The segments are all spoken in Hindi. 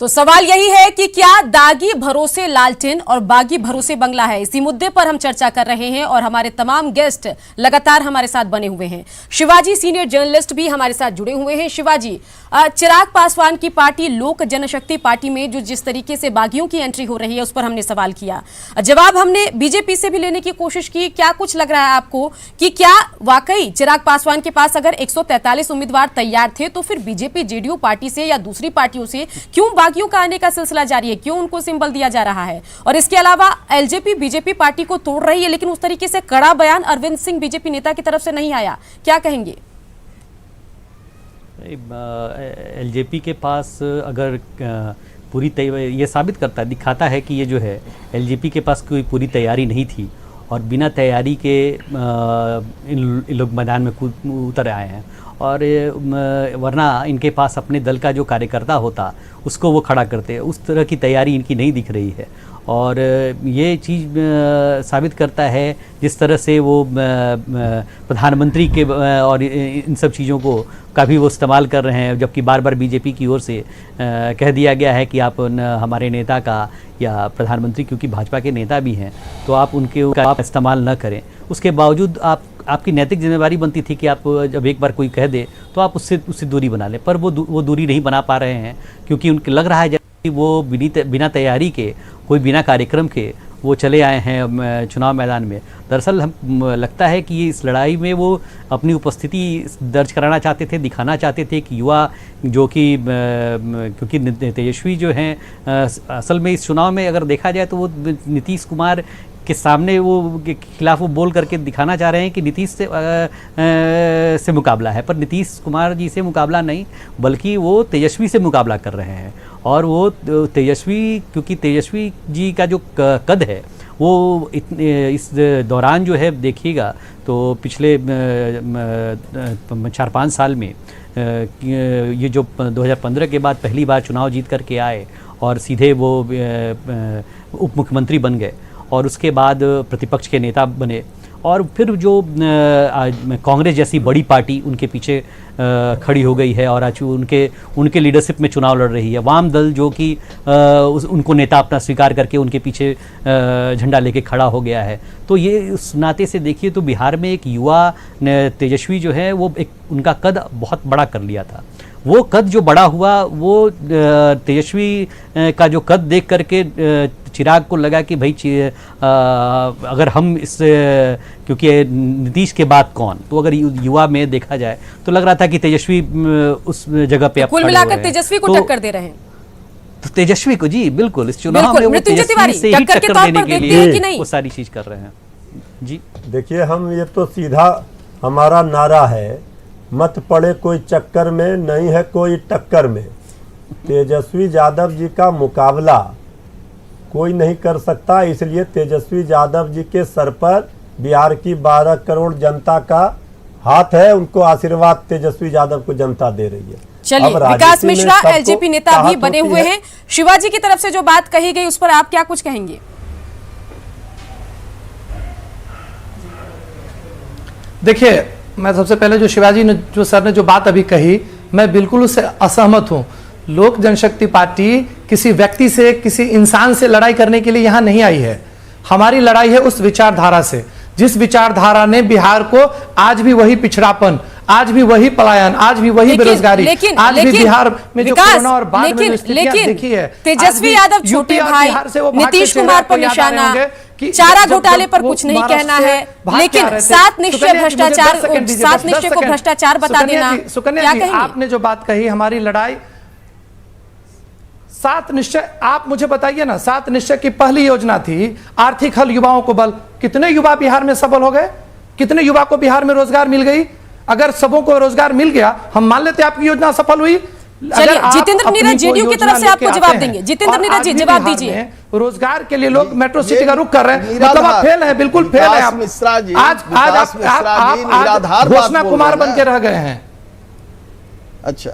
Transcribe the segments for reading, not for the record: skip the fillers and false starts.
तो सवाल यही है कि क्या दागी भरोसे लालटेन और बागी भरोसे बंगला है। इसी मुद्दे पर हम चर्चा कर रहे हैं और हमारे तमाम गेस्ट लगातार हमारे साथ बने हुए हैं। शिवाजी सीनियर जर्नलिस्ट भी हमारे साथ जुड़े हुए हैं। शिवाजी, चिराग पासवान की पार्टी लोक जनशक्ति पार्टी में जो जिस तरीके से बागियों की एंट्री हो रही है उस पर हमने सवाल किया। जवाब हमने बीजेपी से भी लेने की कोशिश की। क्या कुछ लग रहा है आपको कि क्या वाकई चिराग पासवान के पास अगर 143 उम्मीदवार तैयार थे तो फिर बीजेपी जेडीयू पार्टी से या दूसरी पार्टियों से क्यों बागियों का आने का सिलसिला जारी है, क्यों उनको सिंबल दिया जा रहा है? और इसके अलावा एलजेपी बीजेपी पार्टी को तोड़ रही है, लेकिन उस तरीके से कड़ा बयान अरविंद सिंह बीजेपी नेता की तरफ से नहीं आया। क्या कहेंगे? एलजेपी के पास अगर पूरी ये साबित करता है, दिखाता है कि ये जो है एलजेपी के पास कोई पूरी तैयारी नहीं थी और बिना तैयारी के इन लोग मैदान में उतर आए हैं। और वरना इनके पास अपने दल का जो कार्यकर्ता होता उसको वो खड़ा करते, उस तरह की तैयारी इनकी नहीं दिख रही है। और ये चीज़ साबित करता है जिस तरह से वो प्रधानमंत्री के और इन सब चीज़ों को का भी वो इस्तेमाल कर रहे हैं, जबकि बार बार बीजेपी की ओर से कह दिया गया है कि आप हमारे नेता का या प्रधानमंत्री, क्योंकि भाजपा के नेता भी हैं, तो आप उनका इस्तेमाल न करें। उसके बावजूद आपकी नैतिक जिम्मेवारी बनती थी कि आप जब एक बार कोई कह दे तो आप उससे दूरी बना लें, पर वो दूरी नहीं बना पा रहे हैं, क्योंकि उनको लग रहा है कि वो बिना तैयारी के, कोई बिना कार्यक्रम के वो चले आए हैं चुनाव मैदान में। दरअसल हम लगता है कि इस लड़ाई में वो अपनी उपस्थिति दर्ज कराना चाहते थे, दिखाना चाहते थे कि युवा जो कि क्योंकि तेजस्वी जो हैं असल में इस चुनाव में अगर देखा जाए तो वो नीतीश कुमार के सामने वो के खिलाफ वो बोल करके दिखाना चाह रहे हैं कि नीतीश से मुकाबला है, पर नीतीश कुमार जी से मुकाबला नहीं बल्कि वो तेजस्वी से मुकाबला कर रहे हैं। और वो तेजस्वी, क्योंकि तेजस्वी जी का जो कद है वो इस दौरान जो है देखिएगा तो पिछले 4-5 साल में ये जो 2015 के बाद पहली बार चुनाव जीत करके आए और सीधे वो उप मुख्यमंत्री बन गए और उसके बाद प्रतिपक्ष के नेता बने, और फिर जो कांग्रेस जैसी बड़ी पार्टी उनके पीछे खड़ी हो गई है और आज उनके लीडरशिप में चुनाव लड़ रही है। वाम दल जो कि उनको नेता अपना स्वीकार करके उनके पीछे झंडा लेके खड़ा हो गया है। तो ये उस नाते से देखिए तो बिहार में एक युवा तेजस्वी जो है वो एक उनका कद बहुत बड़ा कर लिया था। वो कद जो बड़ा हुआ वो तेजस्वी का जो कद देख करके चिराग को लगा कि भाई अगर हम इस, क्योंकि नीतीश के बाद कौन, तो अगर युवा में देखा जाए तो लग रहा था कि तेजस्वी उस जगह पे कुल मिलाकर तेजस्वी को टक्कर दे रहे हैं। तो तेजस्वी को जी बिल्कुल इस चुनाव में वो तेजस्वी से ही टक्कर देने के लिए वो सारी चीज कर रहे हैं। जी देखिए, हम ये तो सीधा हमारा नारा है, मत पड़े कोई चक्कर में, नहीं है कोई टक्कर में। तेजस्वी यादव जी का मुकाबला कोई नहीं कर सकता, इसलिए तेजस्वी यादव जी के सर पर बिहार की 12 करोड़ जनता का हाथ है। उनको आशीर्वाद तेजस्वी यादव को जनता दे रही है। चलिए, विकास मिश्रा एलजेपी नेता भी बने हुए हैं। शिवाजी की तरफ से जो बात कही गई उस पर आप क्या कुछ कहेंगे? देखिए, मैं सबसे पहले जो शिवाजी ने जो सर ने जो बात अभी कही, मैं बिल्कुल उससे असहमत हूं। लोक जनशक्ति पार्टी किसी व्यक्ति से, किसी इंसान से लड़ाई करने के लिए यहां नहीं आई है। हमारी लड़ाई है उस विचारधारा से जिस विचारधारा ने बिहार को आज भी वही पिछड़ापन, आज भी वही पलायन, आज भी वही बेरोजगारी, आज भी बिहार में जो कोरोना और बाढ़ में जो स्थितियां देखी है, तेजस्वी यादव छोटे भाई नीतीश कुमार पर निशाना, चारा घोटाले पर कुछ नहीं कहना है, लेकिन 7 निश्चय भ्रष्टाचार, 7 निश्चय को भ्रष्टाचार बता देना। क्या कहेंगे? आपने जो बात कही, हमारी लड़ाई 7 निश्चय, आप मुझे बताइए ना, 7 निश्चय की पहली योजना थी आर्थिक हल, युवाओं को बल। कितने युवा बिहार में सफल हो गए? कितने युवा को बिहार में रोजगार मिल गई? अगर सबों को रोजगार मिल गया, हम मान लेते आपकी योजना सफल हुई। जितेंद्र नीरज जेडीयू की तरफ से आपको जवाब देंगे। जितेंद्र नीरज जी जवाब दीजिए। रोजगार के लिए लोग मेट्रो सिटी का रुख कर रहे हैं, मतलब आप फेल हैं, बिल्कुल फेल हैं आप। आज घोषणा कुमार बन के रह गए हैं। अच्छा,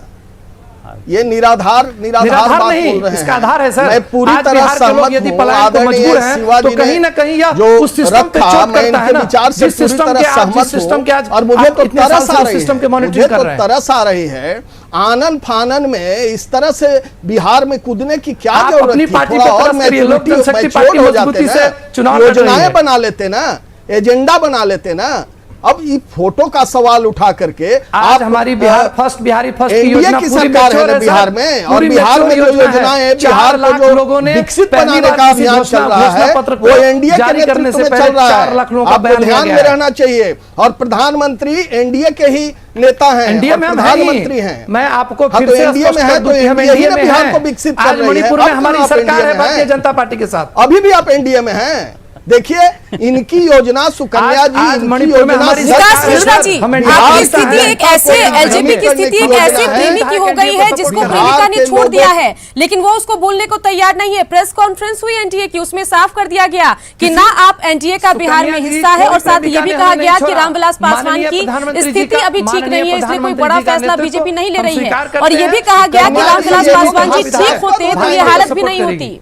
ये निराधार बात नहीं, बोल रहे हैं। इसका आधार है सर। मैं पूरी आज तरह बिहार के लोग सहमत यदि हूं। पलायन को आदरणीय मजबूर हैं, शिवाजी तो कहीं ने ना कहीं यह जो उस सिस्टम पे रखा, चोट मैं करता है इनके ना, विचार से जिस पूरी सिस्टम तरह के आज सहमत जिस सिस्टम हूं। के आज और मुझे आप तो इतने साल तरस से आ उस रही सिस्टम के है, मॉनिटरिंग मुझे कर तो रहे हैं। तरस आ रही है। आनन फानन में इस तरह से बिहार में कूदने की क्या आप जरूरत अपनी थी? पार्टी थोड़ा पे और तरस करिए, लोक मैच्योरिटी जनशक्ति मैच्योर पार्टी हो मजबूती जाते से ना, चुनाव लड़ रही योजनाएं है। बना लेते ना, एजेंडा बना लेते ना। अब ये फोटो का सवाल उठा करके आज हमारी बिहार फर्स्ट बिहारी फर्स्ट की एनडीए योजना की पूरी सरकार है मैच्योर ना है बिहार सर। में, और पूरी बिहार में मैच्योर जो योजना योजनाएं है। हैं, बिहार 4 को लाख जो लोगों ने विकसित पहली बनाने बार का किसी अभियान चल रहा घोषणा है, पत्र को वो एनडीए के जारी करने नेतृत्व से में पहले चल रहा 4 लाख है। लोगों का आपको बयान लिया ध्यान गया में है। रहना चाहिए। और प्रधानमंत्री एनडीए के ही नेता हैं, एनडीए में हम प्रधानमंत्री हैं। हैं। मैं आपको हाँ, फिर तो से एनडीए स्पष्ट में कर है दूं तो कि हम एनडीए ही एनडीए ना में बिहार हैं। को विकसित कर आज रही है। मणिपुर अब में तो हमारी आप सरकार एनडीए है में भारतीय हैं। जनता पार्टी के साथ। अभी भी आप एनडीए में हैं। देखिए इनकी योजना सुकन्या जी, आज इनकी मणिपुर में योजना हमारी सिर्फ- विकास सरकार मिश्रा है। जी, हमें बिहार आपकी के स्थिति जनता एक को ऐसे भ्रमित एलजेपी की करने स्थिति की एक योजना ऐसे है। प्रेमी की हो गई है जिसको बिहार प्रेमिका ने के छोड़ लोगों- दिया है, लेकिन वो उसको बोलने को तैयार नहीं है। प्रेस कॉन्फ्रेंस हुई एनडीए की, उसमें साफ कर दिया गया कि ना आप एनडीए का बिहार में हिस्सा है, और साथ ये भी कहा गया कि रामविलास पासवान की स्थिति अभी ठीक नहीं है, इसलिए कोई बड़ा फैसला बीजेपी नहीं ले रही है। और ये भी कहा गया कि रामविलास पासवान जी ठीक होते तो ये हालत भी नहीं होती।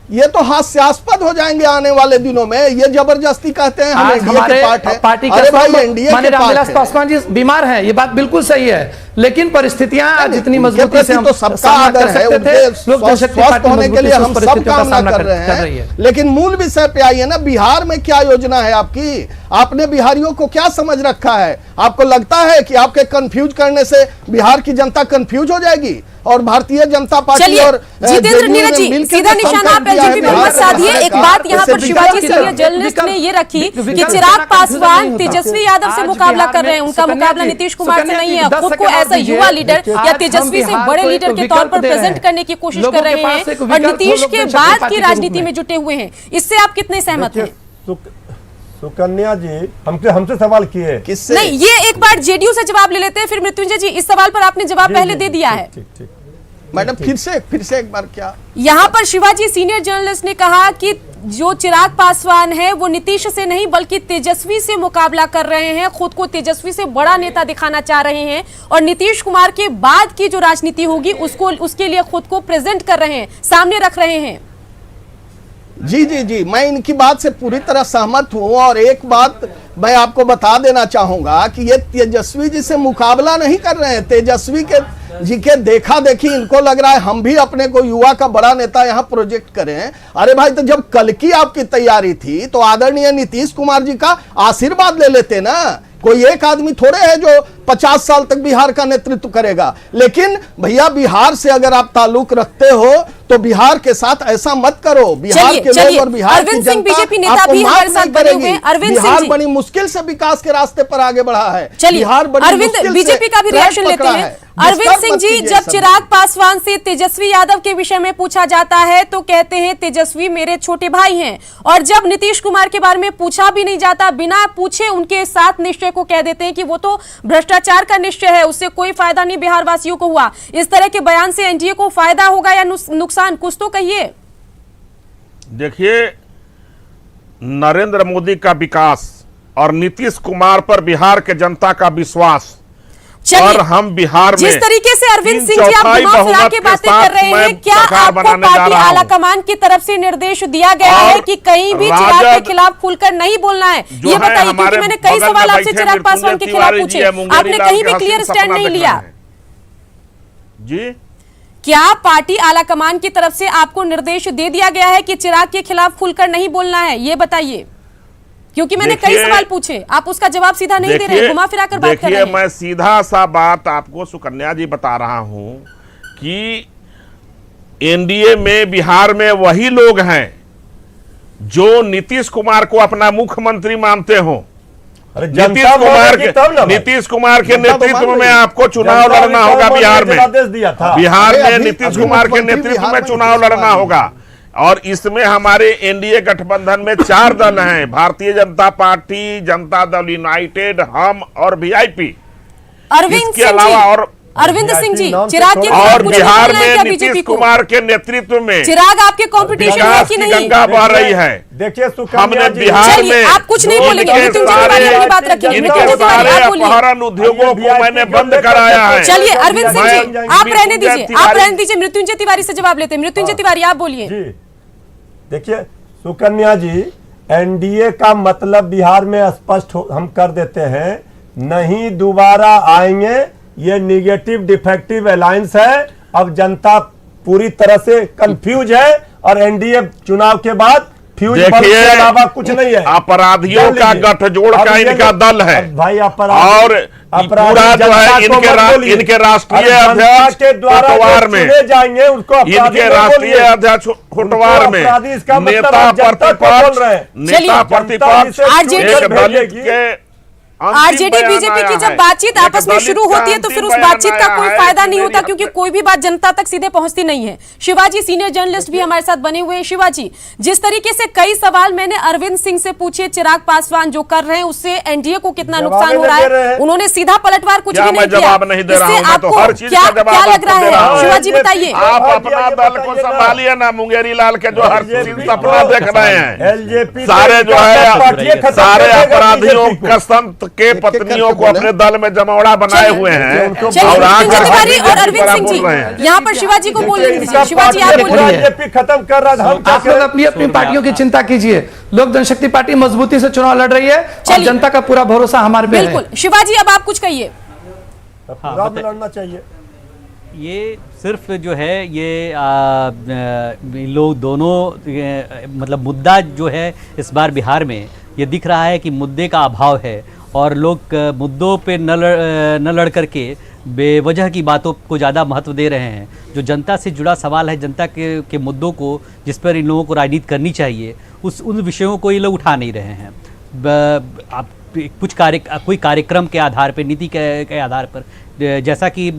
ये तो हास्यास्पद हो जाएंगे आने वाले दिनों में। ये जबरदस्ती कहते हैं हम आज एनडीए हमारे के पार्ट हैं। पार्टी अरे भाई के एनडीए माननीय के रामविलास पार्ट हैं। पासवान जी बीमार हैं, ये बात बिल्कुल सही है, लेकिन परिस्थितियां जितनी उनके मजबूती प्रति से हम तो सबका सामना आदर कर है, सकते उनके थे, लोक जनशक्ति स्वस्थ पार्टी होने के मजबूती लिए से हम उस सब परिस्थितियों का कामना सामना कर रहे रही है। हैं। लेकिन मूल विषय पे आइए ना, बिहार में क्या योजना है आपकी? आपने बिहारियों को क्या समझ रखा है? आपको लगता है कि आपके कंफ्यूज करने से बिहार की जनता कंफ्यूज हो जाएगी? और भारतीय जनता पार्टी चलिए और जितेंद्र नीरज जी, सीधा निशाना आप एलजेपी पर मत साधिए। एक बात यहाँ पर शिवाजी सीनियर जर्नलिस्ट ने ये रखी कि चिराग पासवान तेजस्वी यादव से मुकाबला कर रहे हैं, उनका मुकाबला नीतीश कुमार से नहीं है। खुद को ऐसा युवा लीडर या तेजस्वी से बड़े लीडर के तौर पर प्रेजेंट करने की कोशिश कर रहे हैं, और नीतीश के बाद की राजनीति में जुटे हुए हैं। इससे आप कितने सहमत हैं? सुकन्या जी हमसे सवाल किए। किससे? नहीं, ये एक बार जेडीयू से जवाब ले लेते हैं, फिर मृत्युंजय जी इस सवाल पर आपने जवाब पहले दे दिया है। ठीक। मैडम फिर से एक बार क्या? यहाँ पर शिवाजी सीनियर जर्नलिस्ट ने कहा कि जो चिराग पासवान है वो नीतीश से नहीं बल्कि तेजस्वी से मुकाबला कर रहे हैं, खुद को तेजस्वी से बड़ा नेता दिखाना चाह रहे हैं, और नीतीश कुमार के बाद की जो राजनीति होगी उसके लिए खुद को प्रेजेंट कर रहे हैं, सामने रख रहे हैं। जी, मैं इनकी बात से पूरी तरह सहमत हूं। और एक बात मैं आपको बता देना चाहूंगा कि ये तेजस्वी जी से मुकाबला नहीं कर रहे हैं। तेजस्वी के जी के देखा देखी इनको लग रहा है हम भी अपने को युवा का बड़ा नेता यहां प्रोजेक्ट करें। अरे भाई, तो जब कल की आपकी तैयारी थी तो आदरणीय नीतीश कुमार जी का आशीर्वाद ले लेते ना। कोई एक आदमी थोड़े है जो 50 साल तक बिहार का नेतृत्व करेगा। लेकिन भैया, बिहार से अगर आप ताल्लुक रखते हो तो बिहार के साथ ऐसा मत करो। बिहार के लोग और बिहार की अरविंद सिंह जनता बीजेपी नेता आपको भी माफ हमारे साथ नहीं बने हुए करेगी। हैं। अरविंद सिंह बिहार जी, बड़ी मुश्किल से विकास के रास्ते पर आगे बढ़ा है। चलिए बिहार बड़ी अरविंद मुश्किल से बीजेपी का भी ट्रैक रिएक्शन लेते पकड़ा हैं। है। अरविंद डिस्टर्ब सिंह मत जी, कीजिए जब सब। चिराग पासवान से तेजस्वी यादव के विषय में पूछा जाता है तो कहते हैं तेजस्वी मेरे छोटे भाई हैं, और जब नीतीश कुमार के बारे में पूछा भी नहीं जाता, बिना पूछे उनके साथ निश्चय को कह देते हैं कि वो तो भ्रष्टाचार का निश्चय है, उससे कोई फायदा नहीं बिहार वासियों को हुआ। इस तरह के बयान से एनडीए को फायदा होगा या नुकसान, कुछ तो कहिए। देखिए, नरेंद्र मोदी का विकास और नीतीश कुमार पर बिहार के जनता का विश्वास, और हम बिहार में जिस तरीके से अरविंद सिंह जी आप 3/4 घुमा फिरा बहुमत के के बातें साथ कर रहे मैं हैं, क्या सरकार आपको बनाने जा पार्टी रहा हूं। आलाकमान की तरफ से निर्देश दिया गया है कि कहीं भी चिराग के खिलाफ खुलकर नहीं बोलना है? जो ये है बताइए, क्योंकि हमारे मैंने कई बगल सवाल में आपसे बैठे चिराग पासवान के मृत्युंजय खिलाफ तिवारी पूछे, जी है, मुंगेरी आपने लाल कहीं के भी क्लियर हसीन स्टैंड सपना नहीं देख लिया। रहे हैं। जी, क्या पार्टी आलाकमान की तरफ से आपको निर्देश दे दिया गया है कि चिराग के खिलाफ खुलकर नहीं बोलना है? ये बताइए, क्योंकि मैंने कई सवाल पूछे, आप उसका जवाब सीधा नहीं दे रहे, घुमा फिरा कर बात कर रहे हैं। मैं सीधा सा बात आपको सुकन्या जी बता रहा हूं कि एनडीए में बिहार में वही लोग हैं जो नीतीश कुमार को अपना मुख्यमंत्री मानते हो। नीतीश कुमार के नेतृत्व में आपको चुनाव लड़ना होगा बिहार में। बिहार में नीतीश कुमार के नेतृत्व में चुनाव लड़ना होगा। और इसमें हमारे एनडीए गठबंधन में 4 दल हैं, भारतीय जनता पार्टी, जनता दल यूनाइटेड, हम और वीआईपी। अरविंद इसके अलावा और अरविंद सिंह जी, नाम से चिराग के थोड़ा- खिलाफ और कुछ बिहार बोलना है में क्या नीतीश बीजेपी को? कुमार के नेतृत्व में चिराग आपके कंपटीशन है विकास कि की नहीं? गंगा बह रही है। देखिए सुकन्या हमने जी, बिहार चलिए, में आप कुछ नहीं बोलेंगे, इनके मृत्युंजय तिवारी अपनी बात रखिए, इनके मृत्युंजय तिवारी सारे आप बोलिए। अपहरण उद्योगों को मैंने बंद कराया है। चलिए अरविंद सिंह जी, मैं- आप रहने दीजिए, आप तिवारी- रहने दीजिए, मृत्युंजय तिवारी से जवाब लेते हैं। मृत्युंजय तिवारी आप बोलिए। जी देखिए सुकन्या जी, एनडीए का मतलब बिहार में स्पष्ट हम कर देते हैं, नहीं दोबारा आएंगे। ये निगेटिव डिफेक्टिव अलायंस है। अब जनता पूरी तरह से कंफ्यूज है और एनडीए चुनाव के बाद फ्यूज बल्ब देखिए, के अलावा कुछ नहीं है। अपराधियों का गठजोड़ का इनका दल है। भाई और पूरा जो है इनके राष्ट्रीय अध्यक्ष होटवार में जाएंगे उनको इनके राष्ट्रीय अध्यक्ष होटवार में नेता प्रतिपक्ष एक दलित के आरजेडी बीजेपी की जब बातचीत आपस में शुरू होती है तो फिर उस बातचीत का कोई फायदा नहीं होता, क्योंकि कोई भी बात जनता तक सीधे पहुंचती नहीं है। शिवाजी सीनियर जर्नलिस्ट भी हमारे साथ बने हुए हैं। शिवाजी, जिस तरीके से कई सवाल मैंने अरविंद सिंह से पूछे, चिराग पासवान जो कर रहे हैं उससे एनडीए को कितना नुकसान हो रहा है, उन्होंने सीधा पलटवार कुछ भी नहीं किया। जवाब नहीं दे रहा हूं, मैं तो हर चीज का जवाब क्या लग रहा दे रहा हूं। है? शिवाजी बताइए। आप अपना दल को संभालिए ना, मुंगेरी लाल के जो हर चीज सपना देख रहे हैं। एलजेपी सारे जो है सारे अपराधियों कसंत के पत्नियों को अपने दल में जमावड़ा बनाए हुए हैं। चलिए, और मृत्युंजय तिवारी और आकर अरविंद सिंह बोल रहे हैं। जी, यहाँ पर शिवाजी को बोलने दीजिए। शिवाजी आप बोलिए। बीजेपी खत्म कर रहा था, हम क्या आप लोग करें? अपनी अपनी पार्टियों की चिंता कीजिए। लोक जनशक्ति पार्टी मजबूती से चुनाव लड़ रही है और चलिए। जनता का पूरा भरोसा हमारे पे है। बिल्कुल शिवाजी, अब आप कुछ कहिए। पूरा में लड़ना चाहिए। ये सिर्फ जो है ये लोग दोनों मतलब मुद्दा जो है इस बार बिहार में ये दिख रहा है कि मुद्दे का अभाव है और लोग मुद्दों पे न लड़ करके बेवजह की बातों को ज़्यादा महत्व दे रहे हैं। जो जनता से जुड़ा सवाल है, जनता के मुद्दों को जिस पर इन लोगों को राजनीति करनी चाहिए, उन विषयों को ये लोग उठा नहीं रहे हैं। आप कोई कार्यक्रम के आधार पर, नीति के आधार पर, जैसा कि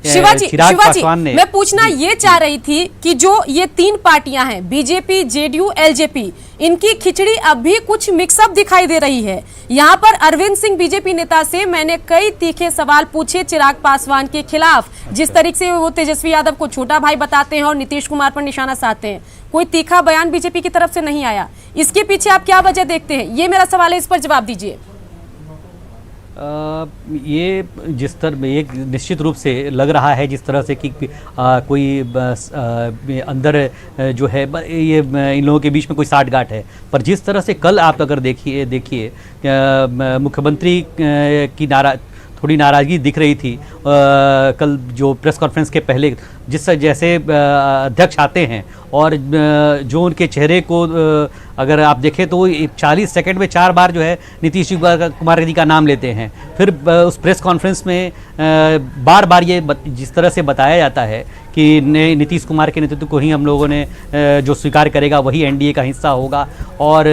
शिवाजी, चिराग पासवान ने, मैं पूछना ये चाह रही थी कि जो ये तीन पार्टियां हैं, बीजेपी, जेडीयू, एलजेपी, इनकी खिचड़ी अब भी कुछ मिक्सअप दिखाई दे रही है। यहाँ पर अरविंद सिंह बीजेपी नेता से मैंने कई तीखे सवाल पूछे चिराग पासवान के खिलाफ, जिस तरीके से वो तेजस्वी यादव को छोटा भाई बताते हैं और नीतीश कुमार पर निशाना साधते हैं। कोई तीखा बयान बीजेपी की तरफ से नहीं आया। इसके पीछे आप क्या वजह देखते हैं? ये मेरा सवाल है, इस पर जवाब दीजिए। ये जिस तरह एक निश्चित रूप से लग रहा है जिस तरह से कि कोई अंदर जो है ये इन लोगों के बीच में कोई साठगांठ है, पर जिस तरह से कल आप अगर देखिए मुख्यमंत्री की थोड़ी नाराज़गी दिख रही थी कल जो प्रेस कॉन्फ्रेंस के पहले, जैसे अध्यक्ष आते हैं और जो उनके चेहरे को अगर आप देखें तो 40 सेकंड में 4 बार जो है नीतीश कुमार जी का नाम लेते हैं। फिर उस प्रेस कॉन्फ्रेंस में बार बार ये जिस तरह से बताया जाता है कि नीतीश कुमार के नेतृत्व को ही हम लोगों ने जो स्वीकार करेगा वही एनडीए का हिस्सा होगा और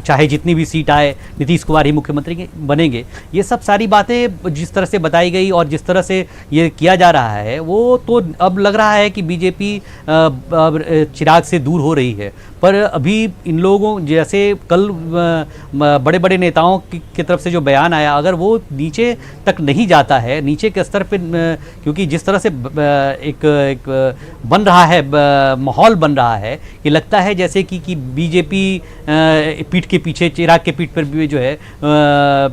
चाहे जितनी भी सीट आए नीतीश कुमार ही मुख्यमंत्री बनेंगे। ये सब सारी बातें जिस तरह से बताई गई और जिस तरह से ये किया जा रहा है, वो तो अब लग रहा है कि बीजेपी चिराग से दूर हो रही है। पर अभी इन लोगों जैसे कल बड़े बड़े नेताओं की तरफ से जो बयान आया, अगर वो नीचे तक नहीं जाता है, नीचे के स्तर पे, क्योंकि जिस तरह से एक बन रहा है माहौल बन रहा है कि लगता है जैसे कि बीजेपी पीठ के पीछे, चिराग के पीठ पर भी जो है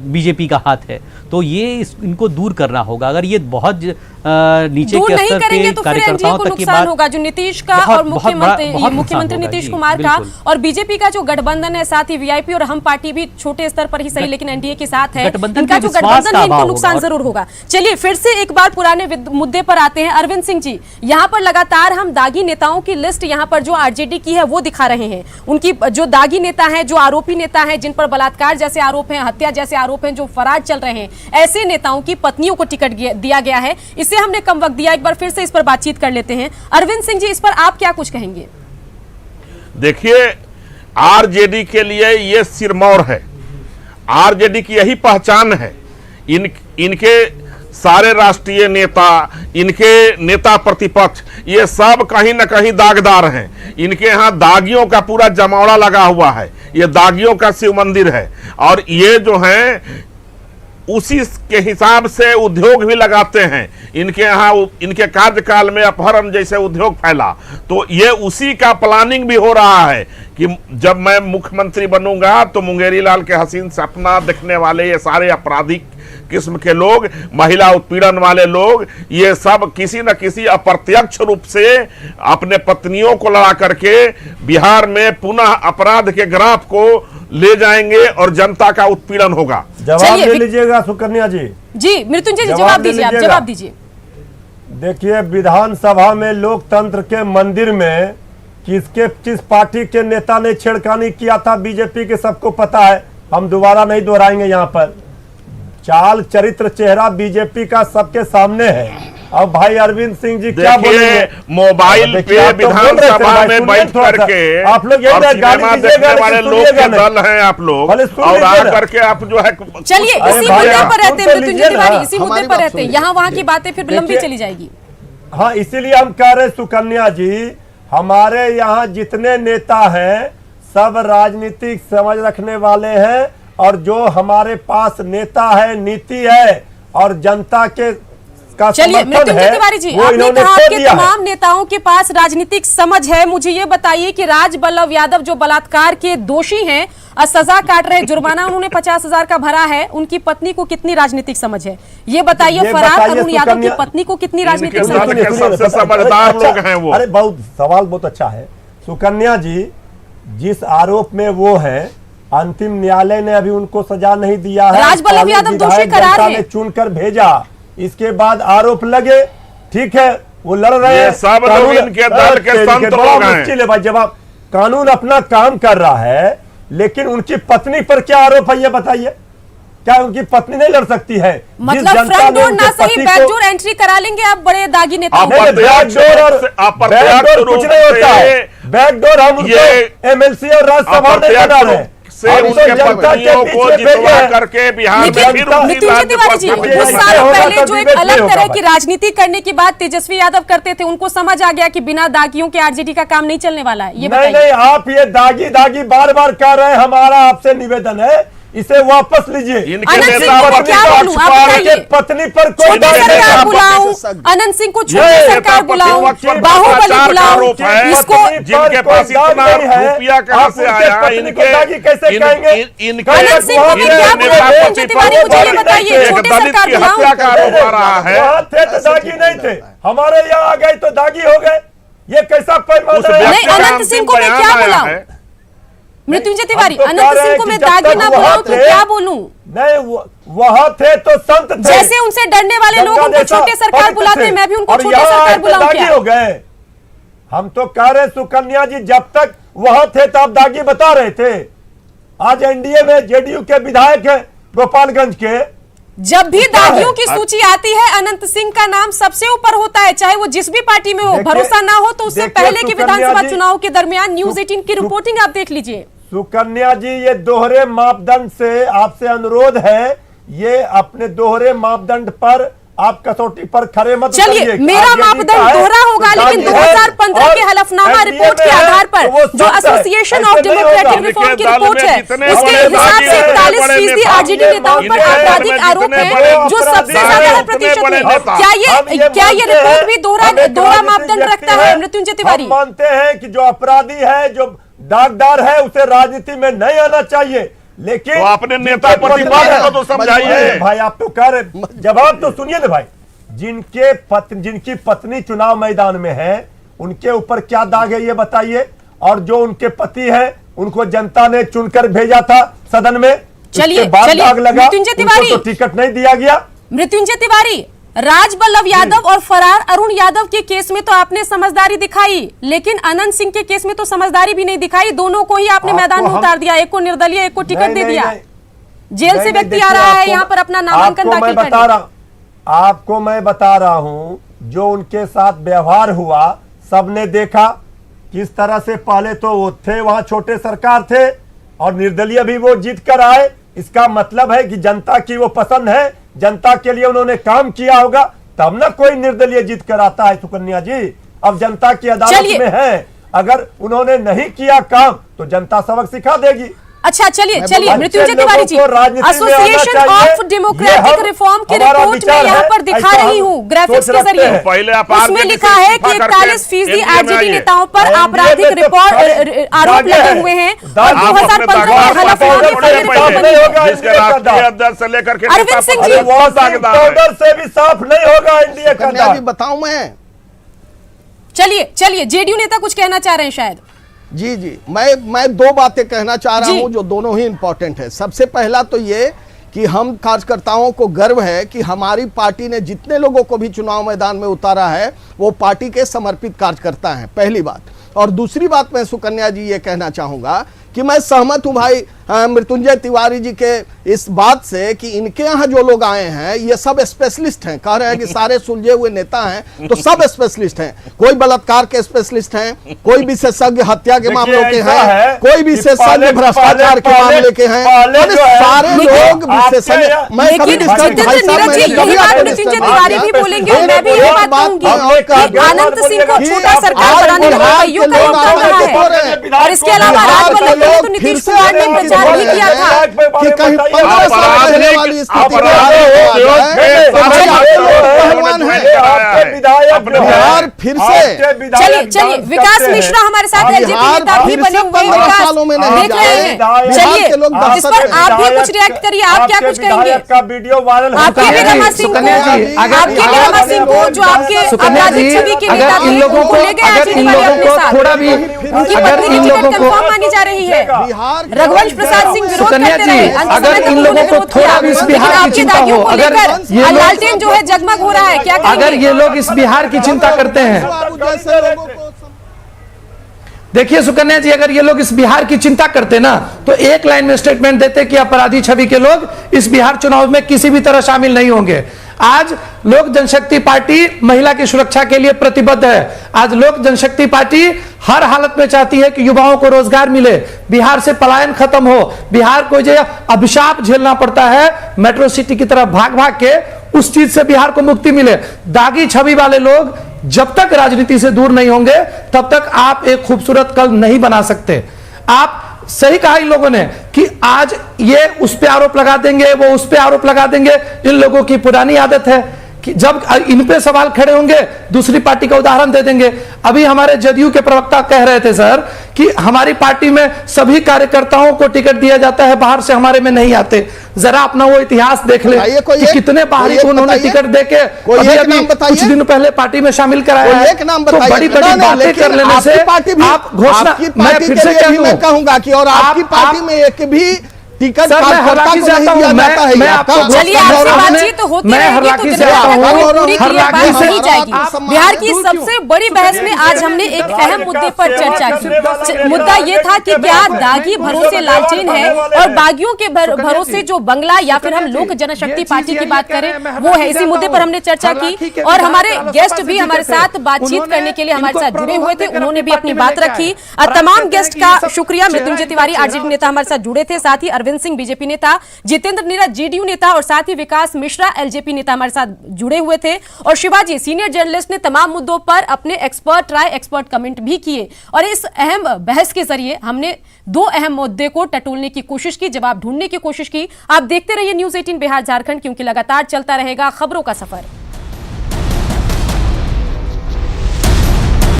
बीजेपी का हाथ है, तो ये इनको दूर करना होगा। अगर ये बहुत नीचे के स्तर पे तो कार्यकर्ताओं तक की बात होगा, जो नीतीश का और मुख्यमंत्री नीतीश कुमार का और बीजेपी का जो गठबंधन है, साथ ही वीआईपी और हम पार्टी भी छोटे स्तर पर ही सही लेकिन एनडीए के साथ है, इनका जो गठबंधन है इनको नुकसान जरूर होगा। चलिए फिर से एक बार पुराने मुद्दे पर आते हैं। अरविंद सिंह जी, यहाँ पर लगातार हम दागी नेताओं की लिस्ट यहाँ पर जो आरजेडी की है वो दिखा रहे हैं। उनकी जो दागी नेता है, जो आरोपी नेता है, जिन पर बलात्कार जैसे आरोप हैं, हत्या जैसे आरोप हैं, जो फरार चल रहे हैं, ऐसे नेताओं की पत्नियों को टिकट दिया गया है। इसे हमने कम वक्त दिया, एक बार फिर से इस पर बातचीत कर लेते हैं। अरविंद सिंह जी, इस पर आप क्या कुछ कहेंगे? देखिए, आरजेडी के लिए ये सिरमौर है, आरजेडी की यही पहचान है। इनके सारे राष्ट्रीय नेता, इनके नेता प्रतिपक्ष, ये सब कहीं ना कहीं दागदार हैं। इनके यहाँ दागियों का पूरा जमावड़ा लगा हुआ है, ये दागियों का शिव मंदिर है। और ये जो है उसी के हिसाब से उद्योग भी लगाते हैं। इनके यहाँ इनके कार्यकाल में अपहरण जैसे उद्योग फैला, तो ये उसी का प्लानिंग भी हो रहा है कि जब मैं मुख्यमंत्री बनूंगा तो मुंगेरी लाल के हसीन सपना देखने वाले ये सारे आपराधिक किस्म के लोग, महिला उत्पीड़न वाले लोग, ये सब किसी न किसी अप्रत्यक्ष रूप से अपने पत्नियों को लड़ा करके बिहार में पुनः अपराध के ग्राफ को ले जाएंगे और जनता का उत्पीड़न होगा। जवाब ले लीजिएगा सुकन्या जी। जी मृत्युंजय जी जवाब दीजिए, आप जवाब दीजिए। देखिए, विधानसभा में लोकतंत्र के मंदिर में किस पार्टी के नेता ने छेड़खानी किया था बीजेपी के सबको पता है, हम दोबारा नहीं दोहराएंगे। यहाँ पर चाल चरित्र चेहरा बीजेपी का सबके सामने है। अब भाई अरविंद सिंह जी क्या बोलेंगे? मोबाइल पे विधानसभा में बैठ करके आप लोग सिनेमा देखने वाले लोग के दल हैं आप लोग, और आ करके आप जो है। चलिए इसी मुद्दे पर रहते हैं मृत्युंजय तिवारी, इसी मुद्दे पर रहते हैं, यहाँ वहाँ की बातें फिर लंबी चली जाएगी। हाँ, इसीलिए हम कह रहे सुकन्या जी, हमारे यहाँ जितने नेता हैं सब राजनीतिक समझ रखने वाले हैं, और जो हमारे पास नेता है, नीति है और जनता के का चलिए मृत्युंजय तिवारी जी, आपने कहा कि तमाम नेताओं के पास राजनीतिक समझ है। मुझे ये बताइए कि राजबल्लभ यादव जो बलात्कार के दोषी हैं, सजा काट रहे, जुर्माना उन्होंने 50,000 का भरा है, उनकी पत्नी को कितनी राजनीतिक समझ है? ये बताइए। फरार अरुण यादव की पत्नी को कितनी राजनीतिक समझ है? सबसे समझदार लोग हैं वो। अरे बहुत सवाल बहुत अच्छा है सुकन्या जी। जिस आरोप में वो है, अंतिम न्यायालय ने अभी उनको सजा नहीं दिया है। राजबल्लभ यादव दोषी करार है, चुनकर भेजा, इसके बाद आरोप लगे, ठीक है, वो लड़ रहे हैं। सब लोग इनके दल के संत लोग हैं। मुश्किल है भाई, जब आप कानून अपना काम कर रहा है, लेकिन उनकी पत्नी पर क्या आरोप है ये बताइए? क्या उनकी पत्नी नहीं लड़ सकती है? मतलब फ्रंट डोर ना सही बैक डोर एंट्री करा लेंगे आप बड़े दागी नेता। बैक डोर कुछ नहीं होता है। बैक डोर हम एमएलसी और राज्यसभा में बना रहे हैं से उनके पत्नियों को जितवा करके बिहार में फिर मृत्युंजय तिवारी जी, कुछ सालों पहले जो एक अलग तरह की राजनीति करने की बात तेजस्वी यादव करते थे, उनको समझ आ गया कि बिना दागियों के आरजेडी का काम नहीं चलने वाला है। ये नहीं, आप ये दागी बार बार कर रहे हैं। हमारा आपसे निवेदन है, इसे वापस लीजिए। अनंत सिंह को क्या बोलूं, आप बताइए। पत्नी पर कोई छोटी सरकार बुलाऊं, अनंत सिंह को छोटी सरकार बुलाऊं, बाहुबली बुलाऊं, इसको जिनके पास इतना रुपया कहां से आया, इनके कैसे कहेंगे? अनंत सिंह को क्या बोलूं? मृत्युंजय तिवारी मुझे ये बताइए, छोटी सरकार बुलाऊं। वहाँ थे तो दागी नहीं थे, हमारे यहाँ आ गए तो दागी हो गए। ये कैसा पैमाना है? नहीं, अनंत सिंह को मैं क्या बुलाऊं? मृत्युंजय तिवारी, अनंत सिंह को मैं दागी ना बुलाऊं तो क्या बोलूं? नहीं, वहाँ थे तो संत थे। जैसे उनसे डरने वाले लोग उनको छोटे सरकार बुलाते हैं, मैं भी उनको छोटे सरकार बुलाऊं क्या? हो गए। हम तो कह रहे सुकन्या जी, जब तक वहाँ थे तो आप दागी बता रहे थे। आज एनडीए में जेडीयू के विधायक है गोपालगंज के। जब भी दागियों की सूची आती है, अनंत सिंह का नाम सबसे ऊपर होता है, चाहे वो जिस भी पार्टी में हो। भरोसा ना हो तो उससे पहले के विधानसभा चुनाव के दरमियान न्यूज 18 की रिपोर्टिंग आप देख लीजिए। सुकन्या जी, ये दोहरे मापदंड से आपसे अनुरोध है, ये अपने दोहरे मापदंड पर आप कसौटी पर खरे मत चलिए, मेरा मापदंड दोहरा होगा, लेकिन 2015 के हलफनामा रिपोर्ट के आधार पर जो एसोसिएशन ऑफ डेमोक्रेटिक रिफॉर्म की रिपोर्ट है, उसके हिसाब से 41% आरजेडी नेताओं पर आपराधिक आरोप है, जो सबसे ज्यादा प्रतिशत में। क्या ये रिपोर्ट भी दोहरा मापदंड रखता है मृत्युंजय तिवारी? मानते हैं कि जो अपराधी है, जो दागदार है, उसे राजनीति में नहीं आना चाहिए, लेकिन तो आपने नेता प्रतिपक्ष को तो समझाइए भाई। आप तो कह रहे, जवाब तो सुनिए ना भाई। जिनकी पत्नी चुनाव मैदान में है, उनके ऊपर क्या दाग है ये बताइए। और जो उनके पति है, उनको जनता ने चुनकर भेजा था सदन में, चलिए दाग लगा, मृत्युंजय तिवारी, तो टिकट नहीं दिया गया। मृत्युंजय तिवारी, राजबल्लभ यादव और फरार अरुण यादव के केस में तो आपने समझदारी दिखाई, लेकिन अनंत सिंह के केस में तो समझदारी भी नहीं दिखाई। दोनों को ही आपने मैदान में उतार दिया, एक को निर्दलीय, एक को टिकट दे दिया। जेल से व्यक्ति आ रहा है यहाँ पर अपना नामांकन दाखिल करने। आपको मैं बता रहा हूं, जो उनके साथ व्यवहार हुआ सबने देखा, किस तरह से। पहले तो वो थे वहां, छोटे सरकार थे, और निर्दलीय भी वो जीत कर आए। इसका मतलब है कि जनता की वो पसंद है, जनता के लिए उन्होंने काम किया होगा, तब ना कोई निर्दलीय जीत कर आता है सुकन्या जी। अब जनता की अदालत में है, अगर उन्होंने नहीं किया काम तो जनता सबक सिखा देगी। अच्छा चलिए चलिए अच्छे मृत्युंजय तिवारी जी, लोगों को राजनीति में आना एसोसिएशन चाहिए। ऑफ डेमोक्रेटिक ये रिफॉर्म की हमारा रिपोर्ट में विचार यहाँ है, पर दिखा ऐसा रही हम हूँ ग्राफिक्स सोच के रखते जरिए, हैं। पहले आप उसमें आरजेडी लिखा से है इस्तीफा कि करके 41% एनडीए में आरजेडी आइए। नेताओं पर एनडीए आपराधिक में तो रिपोर्ट खाली आरोप दागे लगे हैं। हुए हैं और दागे आप अपने 2015 में दागदार हलफनामे पाउडर पर ये से रिपोर्ट साफ बनी नहीं है। होगा जिसके इंडिया का राष्ट्रीय दाग। अध्यक्ष से लेकर के अरविंद नेता सिंह पद जी। तक बहुत दागदार है। पाउडर से भी साफ नहीं होगा इंडिया का कन्या जी दाग। बताऊं मैं? चलिए चलिए, जेडीयू नेता कुछ कहना चाह रहे हैं शायद। जी जी, मैं दो बातें कहना चाह रहा जी। हूं जो दोनों ही इंपॉर्टेंट है। सबसे पहला तो ये कि हम कार्यकर्ताओं को गर्व है कि हमारी पार्टी ने जितने लोगों को भी चुनाव मैदान में उतारा है वो पार्टी के समर्पित कार्यकर्ता हैं, पहली बात। और दूसरी बात मैं सुकन्या जी ये कहना चाहूंगा कि मैं सहमत हूं भाई मृत्युंजय तिवारी जी के इस बात से कि इनके यहाँ जो लोग आए हैं ये सब स्पेशलिस्ट हैं। कह रहे हैं कि सारे सुलझे हुए नेता हैं, तो सब स्पेशलिस्ट हैं। कोई बलात्कार के स्पेशलिस्ट हैं, कोई विशेषज्ञ हत्या के मामलों के हैं, कोई विशेषज्ञ भ्रष्टाचार के मामले के हैं, सारे लोग विशेषज्ञ। मैं कभी तिवारी भी बोलेंगे और मैं भी ये बात कहूंगी कि आनंद सिंह को छोटा सरकार बनाने में कईयों का योगदान रहा है। और इसके अलावा राजवल्लभ ने तो नीतीश कुमार ने प्रचार भी किया था कि कहीं 15 साल पहले वाली स्थिति बिहार फिर से। चलिए चलिए, विकास मिश्रा हमारे साथ एलजेपी नेता भी बने हुए हैं। विकास देख रहे हैं, चलिए जिस पर आप भी कुछ रिएक्ट करिए। आप क्या कुछ कहेंगे? वीडियो वायरल आपके भी रमा सिंह को, आपके भी रमा सिंह को जो आपके आपराधिक छवि के नेता थे उनको ले गए आरजेडी वाले अपने साथ। थोड़ा भी उनकी अगर पत्नी इन की लोगों टिकट को कंफर्म मानी जा रही है। रघुवंश प्रसाद सिंह विरोध सुकन्या करते जी, रहे, अंत अगर समय तक इन उन्होंने लोगों को विरोध थोड़ा किया। भी इस लेकिन बिहार की आपके चिंता दागियों हो, को अगर लेकर ये लोग- लालटेन जो है जगमग हो रहा है, क्या अगर कहेंगे? ये लोग इस बिहार की चिंता करते हैं, देखिए सुकन्या जी, अगर ये लोग इस बिहार की चिंता करते ना तो एक लाइन में स्टेटमेंट देते कि अपराधी छवि के लोग इस बिहार चुनाव में किसी भी तरह शामिल नहीं होंगे। आज लोक जनशक्ति पार्टी महिला की सुरक्षा के लिए प्रतिबद्ध है। आज लोक जनशक्ति पार्टी हर हालत में चाहती है कि युवाओं को रोजगार मिले, बिहार से पलायन खत्म हो, बिहार को जो अभिशाप झेलना पड़ता है मेट्रो सिटी की तरफ भाग भाग के, उस चीज से बिहार को मुक्ति मिले। दागी छवि वाले लोग जब तक राजनीति से दूर नहीं होंगे तब तक आप एक खूबसूरत कल नहीं बना सकते। आप सही कहा इन लोगों ने कि आज ये उस पे आरोप लगा देंगे, वो उस पे आरोप लगा देंगे। इन लोगों की पुरानी आदत है कि जब इन पे सवाल खड़े होंगे दूसरी पार्टी का उदाहरण दे देंगे। अभी हमारे जदयू के प्रवक्ता कह रहे थे सर कि हमारी पार्टी में सभी कार्यकर्ताओं को टिकट दिया जाता है, बाहर से हमारे में नहीं आते। जरा अपना वो इतिहास देख ले कि कितने बाहरी को उन्होंने टिकट देके अभी कुछ दिन पहले पार्टी में शामिल कराया है। तो बड़ी बड़ी बातें कर लेने से आप घोषणा, मैं फिर से कहूंगा कि और आपकी पार्टी में एक भी टिकट सर, मैं हरलाखी से आता हूं, मैं आपको चलिए आपसे बातचीत तो होती मैं रहेगी, हरलाखी तो से आता हूं, पूरी क्लियर बात हरलाखी से नहीं जाएगी। बिहार की सबसे बड़ी बहस में आज हमने एक अहम मुद्दे पर चर्चा की। मुद्दा ये था कि क्या दागी भरोसे लालटेन है और बागियों के भरोसे जो बंगला या फिर हम लोक जनशक्ति पार्टी की बात करें वो है। इसी मुद्दे पर हमने चर्चा की और हमारे गेस्ट भी हमारे साथ बातचीत करने के लिए हमारे साथ जुड़े हुए थे, उन्होंने भी अपनी बात रखी। तमाम गेस्ट का शुक्रिया। मृत्युंजय तिवारी आरजेडी नेता हमारे साथ जुड़े थे, साथ ही अरविंद सिंह बीजेपी नेता, जितेंद्र नीरज जेडीयू नेता और साथ ही विकास मिश्रा एलजेपी नेता हमारे साथ जुड़े हुए थे, और शिवाजी सीनियर जर्नलिस्ट ने तमाम मुद्दों पर अपने एक्सपर्ट राय, एक्सपर्ट कमेंट भी किए। और इस अहम बहस के जरिए हमने दो अहम मुद्दे को टटोलने की कोशिश की, जवाब ढूंढने की कोशिश की। आप देखते रहिए न्यूज़ 18 बिहार झारखंड, क्योंकि लगातार चलता रहेगा खबरों का सफर।